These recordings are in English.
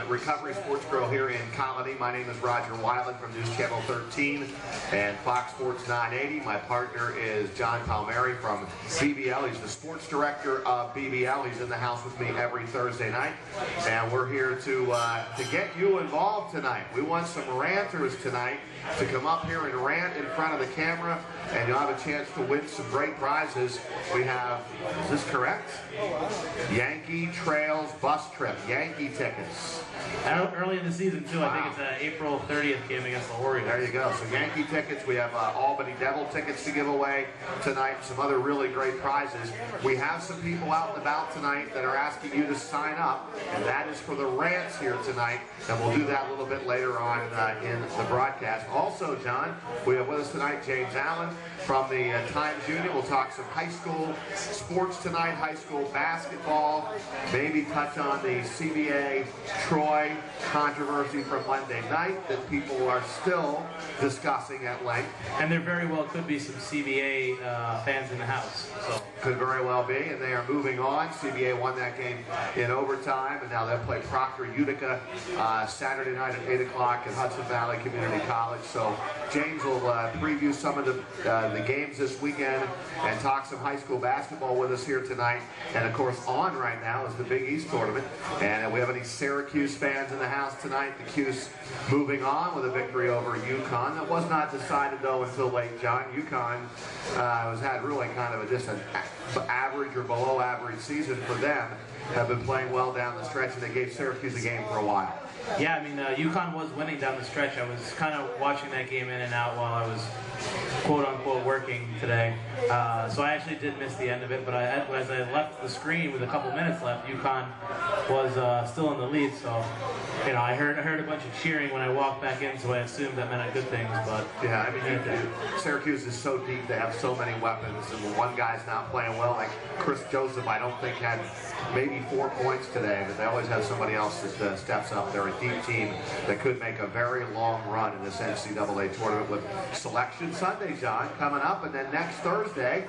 Recovery Sports Grill here in Colonie. My name is Rodger from News Channel 13 and Fox Sports 980. My partner is John Palmieri from BBL. He's the sports director of BBL. He's in the house with me every Thursday night, and we're here to get you involved tonight. We want some ranters tonight to come up here and rant in front of the camera, and you'll have a chance to win some great prizes. We have, is this correct? Yankee Trails bus trip, Yankee tickets. Early in the season too. Wow. I think it's an April 30th game against the Orioles. There you go. So Yankee tickets. We have Albany Devil tickets to give away tonight. Some other really great prizes. We have some people out and about tonight that are asking you to sign up, and that is for the rants here tonight. And we'll do that a little bit later on in the broadcast. Also, John, we have with us tonight James Allen from the Times Union. We'll talk some high school sports tonight, high school basketball, maybe touch on the CBA Troy controversy from Monday night that people are still discussing at length. And there very well could be some CBA fans in the house. So could very well be, and they are moving on. CBA won that game in overtime, and now they'll play Proctor Utica Saturday night at 8 o'clock at Hudson Valley Community College. So James will preview some of the games this weekend and talk some high school basketball with us here tonight. And of course, on right now is the Big East tournament, and we have any Syracuse fans in the house tonight. The Cuse moving on with a victory over UConn. That was not decided though until late, John. UConn has had really kind of just an average or below average season for them. Have been playing well down the stretch, and they gave Syracuse a game for a while. Yeah, I mean, UConn was winning down the stretch. I was kind of watching that game in and out while I was quote-unquote working today. So I actually did miss the end of it, but as I left the screen with a couple minutes left, UConn was still in the lead. So, you know, I heard a bunch of cheering when I walked back in, so I assumed that meant good things. But yeah, I mean, Syracuse is so deep; they have so many weapons, and when one guy's not playing well, like Chris Joseph, I don't think had maybe 4 points today, but they always have somebody else that steps up. They're a deep team that could make a very long run in this NCAA tournament with Selection Sunday, John, coming up, and then next Thursday,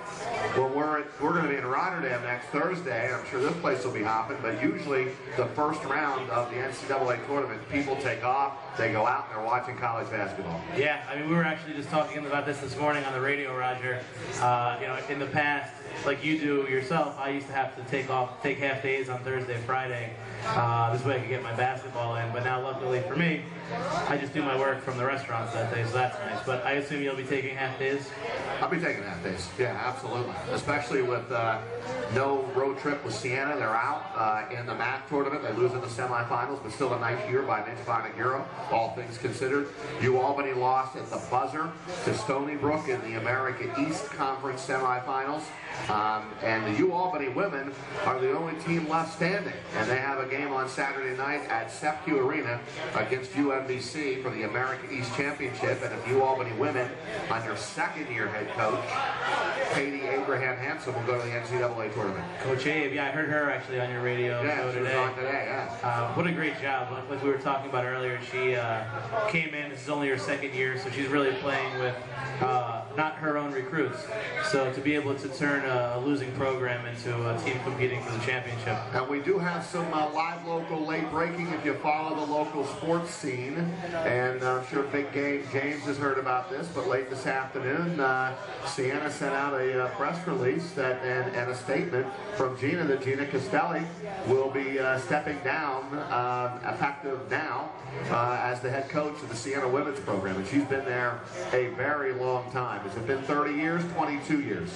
well, we're going to be in Rotterdam next Thursday. I'm sure this place will be hopping, but usually the first round of the NCAA tournament, people take off, they go out, and they're watching college basketball. Yeah, I mean, we were actually just talking about this morning on the radio, Rodger. You know, in the past, like you do yourself, I used to have to take half days on Thursday, Friday. This way I could get my basketball in, but now luckily for me, I just do my work from the restaurants that day, so that's nice. But I assume you'll be taking half days? I'll be taking half days, yeah, absolutely. Especially with no road trip with Siena. They're out in the MAC tournament. They lose in the semifinals, but still a nice year by Mitch Bonaguro, all things considered. Albany lost at the buzzer to Stony Brook in the America East Conference semifinals. And the Albany women are the only team left standing, and they have a game on Saturday night at SEPQ Arena against UMBC for the America East Championship. And if Albany women, under second-year head coach Katie Abraham Hansen, will go to the NCAA tournament. Coach Abe, yeah, I heard her actually on your radio show today. She was on today, yeah. What a great job. Like we were talking about earlier, she came in, this is only her second year, so she's really playing with not her own recruits. So to be able to turn a losing program into a team competing for the championship. And we do have some live local late breaking if you follow the local sports scene. And I'm sure Big Game James has heard about this, but late this afternoon, Siena sent out a press release and a statement from Gina that Gina Castelli will be stepping down effective now as the head coach of the Siena women's program. And she's been there a very long time. Has it been 30 years? 22 years.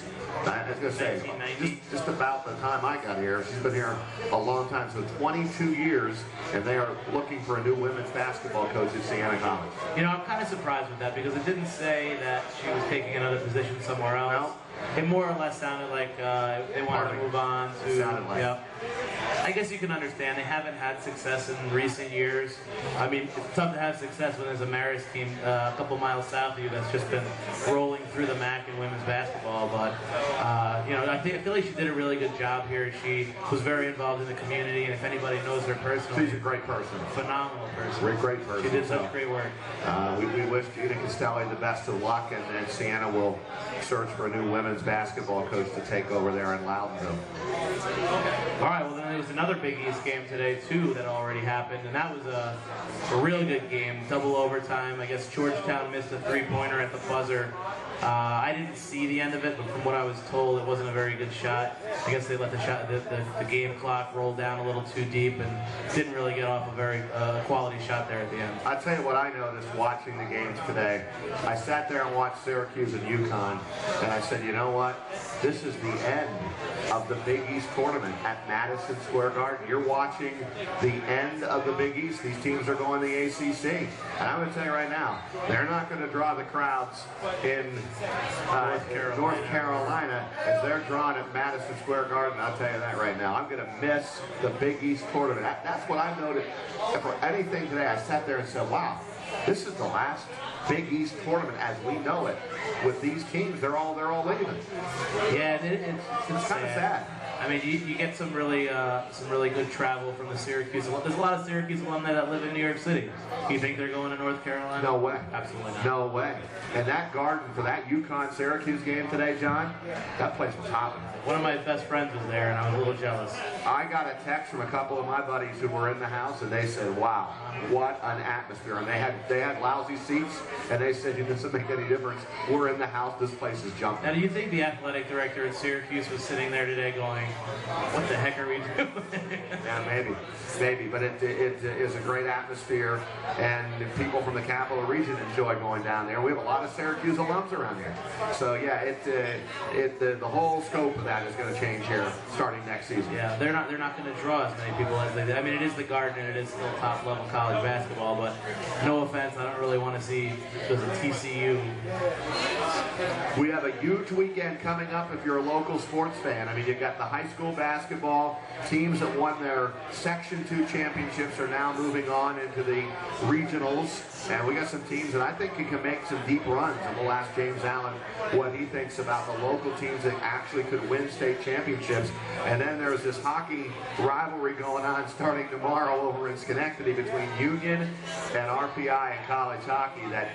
I was going to say, just about the time I got here. She's been here a long time, so 22 years, and they are looking for a new women's basketball coach at Siena College. You know, I'm kind of surprised with that because it didn't say that she was taking another position somewhere else. Well, it more or less sounded like they wanted to move on to. It sounded like. Yeah. I guess you can understand. They haven't had success in recent years. I mean, it's tough to have success when there's a Marist team a couple miles south of you that's just been rolling through the MAC in women's basketball. But, you know, I feel like she did a really good job here. She was very involved in the community, and if anybody knows her personally, she's a great person. Phenomenal person. Great person. She did such great work. We wish Gina Castelli the best of luck, and Siena will search for a new women's basketball coach to take over there in Loudonville. All right, well, then there was another Big East game today too that already happened, and that was a really good game, double overtime. I guess Georgetown missed a three-pointer at the buzzer. I didn't see the end of it, but from what I was told, it wasn't a very good shot. I guess they let the game clock roll down a little too deep and didn't really get off a very quality shot there at the end. I'll tell you what I noticed watching the games today. I sat there and watched Syracuse and UConn, and I said, you know what? This is the end of the Big East tournament at Madison Square Garden. You're watching the end of the Big East. These teams are going to the ACC. And I'm going to tell you right now, they're not going to draw the crowds in North Carolina as they're drawn at Madison Square Garden. I'll tell you that right now. I'm going to miss the Big East tournament. That's what I noticed. For anything today, I sat there and said, wow, this is the last Big East tournament as we know it. With these teams, they're all leaving. Yeah, it's kind of sad. I mean, you get some really good travel from the Syracuse. There's a lot of Syracuse alumni that live in New York City. You think they're going to North Carolina? No way. Absolutely not. No way. And that Garden for that UConn-Syracuse game today, John, that place was hopping. One of my best friends was there, and I was a little jealous. I got a text from a couple of my buddies who were in the house, and they said, wow, what an atmosphere. And they had lousy seats, and they said, it doesn't make any difference. We're in the house. This place is jumping. Now, do you think the athletic director at Syracuse was sitting there today going, what the heck are we doing? Yeah, maybe. But it is a great atmosphere, and people from the Capital Region enjoy going down there. We have a lot of Syracuse alums around here. So, yeah, the whole scope of that is going to change here starting next season. Yeah, they're not going to draw as many people as they did. I mean, it is the Garden, and it is still top-level college basketball, but no offense, I don't really want to see there's a TCU. We have a huge weekend coming up if you're a local sports fan. I mean, you've got the high school basketball. Teams that won their Section 2 championships are now moving on into the regionals. And we got some teams that I think can make some deep runs. And we'll ask James Allen what he thinks about the local teams that actually could win state championships. And then there's this hockey rivalry going on starting tomorrow over in Schenectady between Union and RPI in college hockey that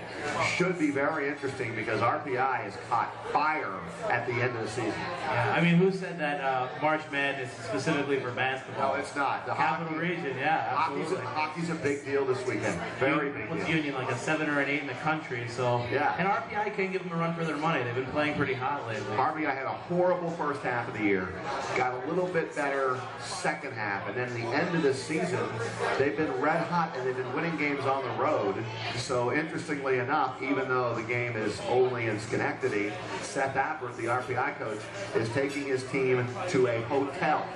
should be very interesting because RPI has caught fire at the end of the season. Yeah, I mean, who said that March Madness is specifically for basketball? No, it's not. The Capital Region, yeah, absolutely. Hockey's a big deal this weekend. Very big deal. Union like a 7 or an 8 in the country, so yeah. And RPI can't give them a run for their money. They've been playing pretty hot lately. RPI had a horrible first half of the year, got a little bit better second half, and then the end of the season, they've been red hot and they've been winning games on the road. So interestingly enough, even though the game is only in Schenectady, Seth Appert, the RPI coach, is taking his team to a hotel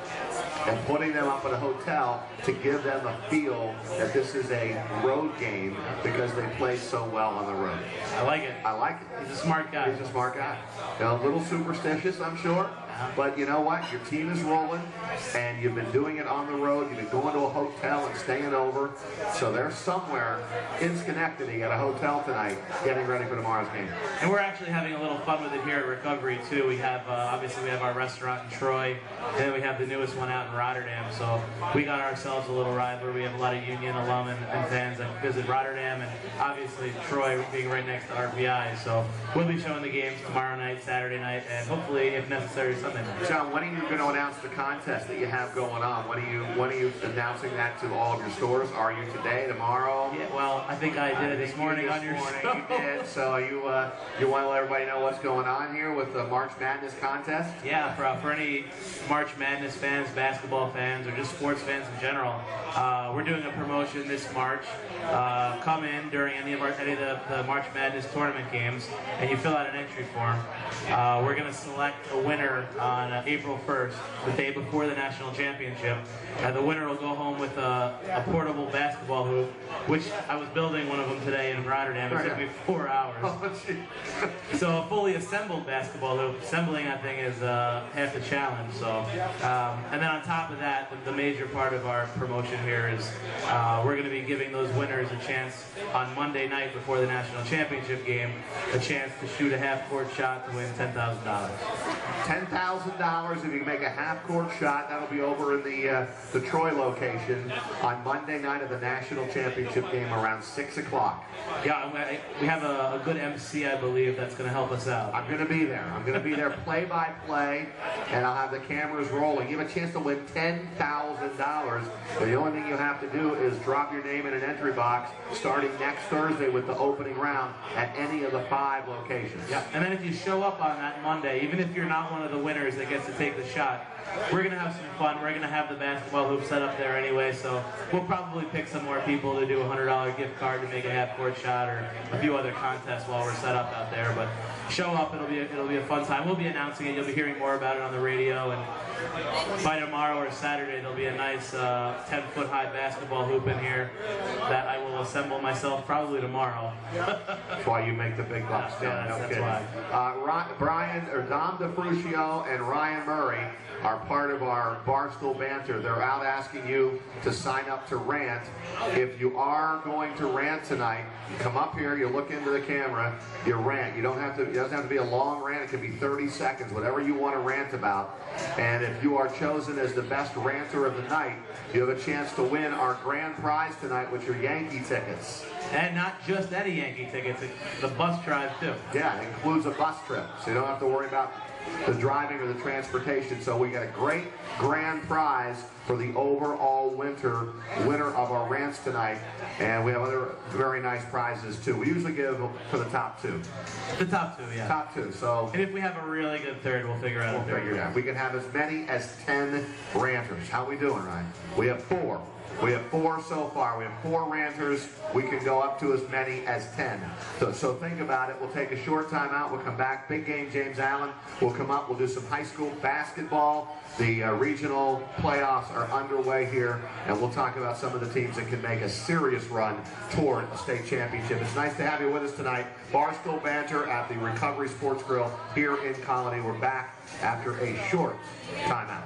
and putting them up at a hotel to give them a feel that this is a road game because they play so well on the road. I like it. I like it. He's a smart guy. He's a smart guy. You know, a little superstitious, I'm sure. But you know what? Your team is rolling, and you've been doing it on the road. You've been going to a hotel and staying over. So they're somewhere in Schenectady at a hotel tonight getting ready for tomorrow's game. And we're actually having a little fun with it here at Recovery, too. We have, obviously, we have our restaurant in Troy, and then we have the newest one out in Rotterdam. So we got ourselves a little rivalry. We have a lot of Union alum and fans that visit Rotterdam, and obviously Troy being right next to RPI. So we'll be showing the games tomorrow night, Saturday night, and hopefully, if necessary, Sunday night. John, when are you going to announce the contest that you have going on? When are you announcing that to all of your stores? Are you today, tomorrow? Yeah, well, I think I did it this morning on your show. You did. So you want to let everybody know what's going on here with the March Madness contest? Yeah, for any March Madness fans, basketball fans, or just sports fans in general, we're doing a promotion this March. Come in during any of the March Madness tournament games, and you fill out an entry form. We're going to select a winner on April 1st, the day before the national championship. The winner will go home with a portable basketball hoop, which I was building one of them today in Rotterdam. It took me 4 hours. So a fully assembled basketball hoop. Assembling that thing is half the challenge. So, and then on top of that, the major part of our promotion here is we're going to be giving those winners a chance on Monday night before the national championship game, a chance to shoot a half-court shot to win $10,000. $10,000 if you can make a half-court shot. That'll be over in the Troy location on Monday night of the national championship game around 6 o'clock. Yeah, we have a good MC, I believe, that's going to help us out. I'm going to be there. I'm going to be there play-by-play, and I'll have the cameras rolling. You have a chance to win $10,000. The only thing you have to do is drop your name in an entry box starting next Thursday with the opening round at any of the 5 locations. Yeah, and then if you show up on that Monday, even if you're not one of the winners that gets to take the shot, we're going to have some fun. We're going to have the basketball hoop set up there anyway, so we'll probably pick some more people to do a $100 gift card to make a half-court shot or a few other contests while we're set up out there. But show up. It'll be a fun time. We'll be announcing it. You'll be hearing more about it on the radio, and by tomorrow or Saturday, there'll be a nice 10-foot-high basketball hoop in here that I will assemble myself probably tomorrow. That's why you make the big bucks. Yeah, that's why. Dom DeFrucio and Ryan Murray are part of our Barstool Banter. They're out asking you to sign up to rant. If you are going to rant tonight, you come up here, you look into the camera, you rant. It doesn't have to be a long rant. It can be 30 seconds, whatever you want to rant about. And if you are chosen as the best ranter of the night, you have a chance to win our grand prize tonight, which are Yankee tickets. And not just any Yankee tickets, the bus drive too. Yeah, it includes a bus trip, so you don't have to worry about the driving or the transportation. So we got a great grand prize for the overall winner of our rants tonight, and we have other very nice prizes too. We usually give for the top 2. The top 2, yeah. Top 2. So, and if we have a really good third, we'll figure out. We'll figure it out. We can have as many as 10 ranters. How we doing, Ryan? We have 4. We have 4 so far. We have 4 ranters. We can go up to as many as 10. So think about it. We'll take a short time out. We'll come back. Big game, James Allen. We'll come up. We'll do some high school basketball. The regional playoffs are underway here, and we'll talk about some of the teams that can make a serious run toward a state championship. It's nice to have you with us tonight. Barstool Banter at the Recovery Sports Grill here in Colonie. We're back after a short timeout.